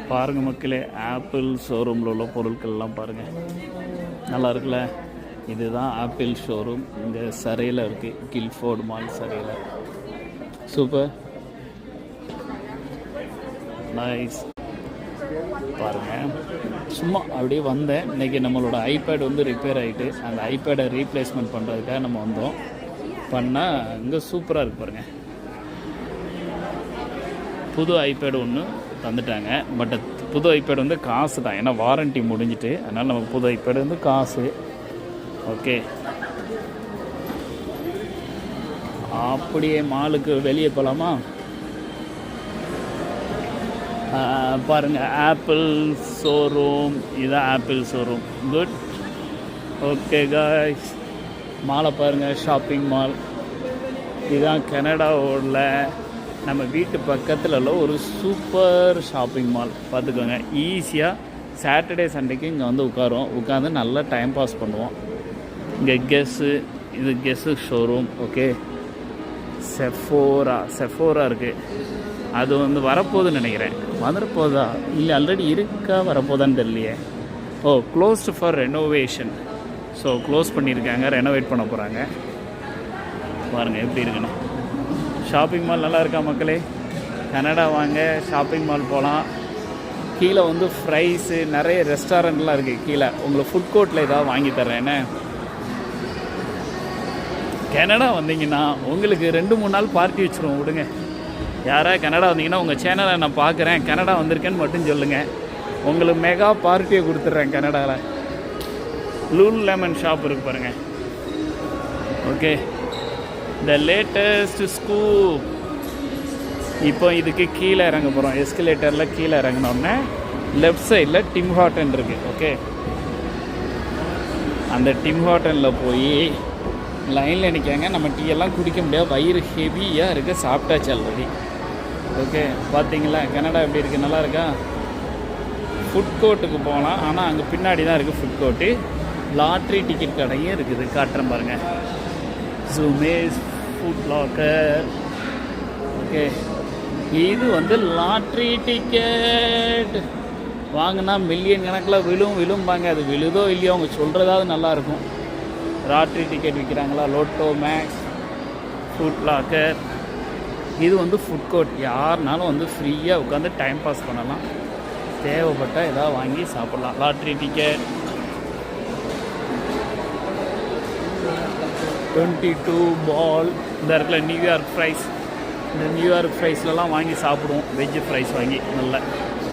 பாருங்கள் மக்களே, ஆப்பிள் ஷோரூமில் உள்ள பொருட்கள்லாம் பாருங்கள், நல்லா இருக்குல்ல. இதுதான் ஆப்பிள் ஷோரூம், இங்கே சரையில் இருக்குது, கில்ஃபோர்டு மால் சரையில். Super nice. பாருங்கள், சும்மா அப்படியே வந்தேன். இன்றைக்கி நம்மளோட ஐபேட் வந்து ரிப்பேர் ஆகிட்டு, அந்த ஐபேடை ரீப்ளேஸ்மெண்ட் பண்ணுறதுக்காக நம்ம வந்தோம். பண்ணால் இங்கே சூப்பராக இருக்குது பாருங்கள். புது ஐபேடு ஒன்று தந்துட்டாங்க. பட் புது ஐபேடு வந்து காசு தான், ஏன்னா வாரண்ட்டி முடிஞ்சிட்டு. அதனால் நமக்கு புது ஐபேடு வந்து காசு. ஓகே, அப்படியே மாலுக்கு வெளியே போகலாமா? பாருங்கள், ஆப்பிள் ஷோரூம். இதுதான் apple showroom. Good. Okay guys, மாலை பாருங்கள், ஷாப்பிங் மால். இதுதான் கனடாவோட நம்ம வீட்டு பக்கத்தில் உள்ள ஒரு சூப்பர் ஷாப்பிங் மால். பார்த்துக்கோங்க, ஈஸியாக சாட்டர்டே சண்டேக்கு இங்கே வந்து உட்காந்து நல்லா டைம் பாஸ் பண்ணுவோம். இங்கே இது கெஸ்ஸு ஷோரூம். ஓகே, செஃபோரா இருக்குது. அது வந்து வரப்போகுதுன்னு நினைக்கிறேன். வந்துடப்போதா இல்லை ஆல்ரெடி இருக்கா, வரப்போதான்னு தெரியலையே. Oh, closed for renovation. So close பண்ணியிருக்காங்க, ரெனோவேட் பண்ண போகிறாங்க. பாருங்கள் எப்படி இருக்குன்னு. ஷாப்பிங் மால் நல்லா இருக்கா மக்களே? கனடா வாங்க, ஷாப்பிங் மால் போகலாம். கீழே வந்து ஃப்ரைஸு, நிறைய ரெஸ்டாரண்ட்லாம் இருக்குது கீழே. உங்களுக்கு ஃபுட் கோர்ட்டில் ஏதாவது வாங்கி தர்றேன். என்ன, கனடா வந்தீங்கன்னா உங்களுக்கு 2-3 நாள் பார்ட்டி வச்சுருவோம். விடுங்க, யாராவது கனடா வந்தீங்கன்னா உங்கள் சேனலை நான் பார்க்குறேன், கனடா வந்திருக்கேன்னு மட்டும் சொல்லுங்கள், உங்களுக்கு மெகா பார்ட்டியை கொடுத்துட்றேன் கனடாவில். லூல் லெமன் ஷாப் இருக்குது பாருங்கள். Okay, the latest scoop. இப்போ இதுக்கு கீழே இறங்க போகிறோம். எஸ்கலேட்டரில் கீழே இறங்கினோடனே லெஃப்ட் சைடில் டிம் ஹார்டன் இருக்குது. ஓகே, அந்த டிம் ஹார்டனில் போய் லைனில் நிற்காங்க. நம்ம டீ எல்லாம் குடிக்க முடியாது, வயிறு ஹெவியாக இருக்குது, சாப்பிட்டாச்சு ஆல்ரெடி. ஓகே, பார்த்தீங்களா கனடா எப்படி இருக்குது, நல்லா இருக்கா? ஃபுட் கோர்ட்டுக்கு போகலாம், ஆனால் அங்கே பின்னாடி தான் இருக்குது ஃபுட் கோர்ட்டு. லாட்ரி டிக்கெட் கடையும் இருக்குது, காட்டுறேன் பாருங்கள். ஜூமேஸ் ஃபுட் லாக்கர். ஓகே, இது வந்து லாட்ரி டிக்கெட் வாங்கினா மில்லியன் கணக்கில் விழும்பாங்க. அது விழுதோ இல்லையோ, அவங்க சொல்கிறதாவது நல்லாயிருக்கும். லாட்ரி டிக்கெட் விற்கிறாங்களா? Lotto Max food locker. இது வந்து ஃபுட் கோர்ட், யாருனாலும் வந்து ஃப்ரீயாக உட்காந்து டைம் பாஸ் பண்ணலாம். தேவைப்பட்டால் எதாவது வாங்கி சாப்பிட்லாம். லாட்ரி டிக்கெட் 22 பால். இந்த இடத்துல நியூயார்க் ஃப்ரைஸ். இந்த நியூயார்க் ஃப்ரைஸ்லலாம் வாங்கி சாப்பிடுவோம், வெஜ்ஜு ஃப்ரைஸ் வாங்கி நல்லா.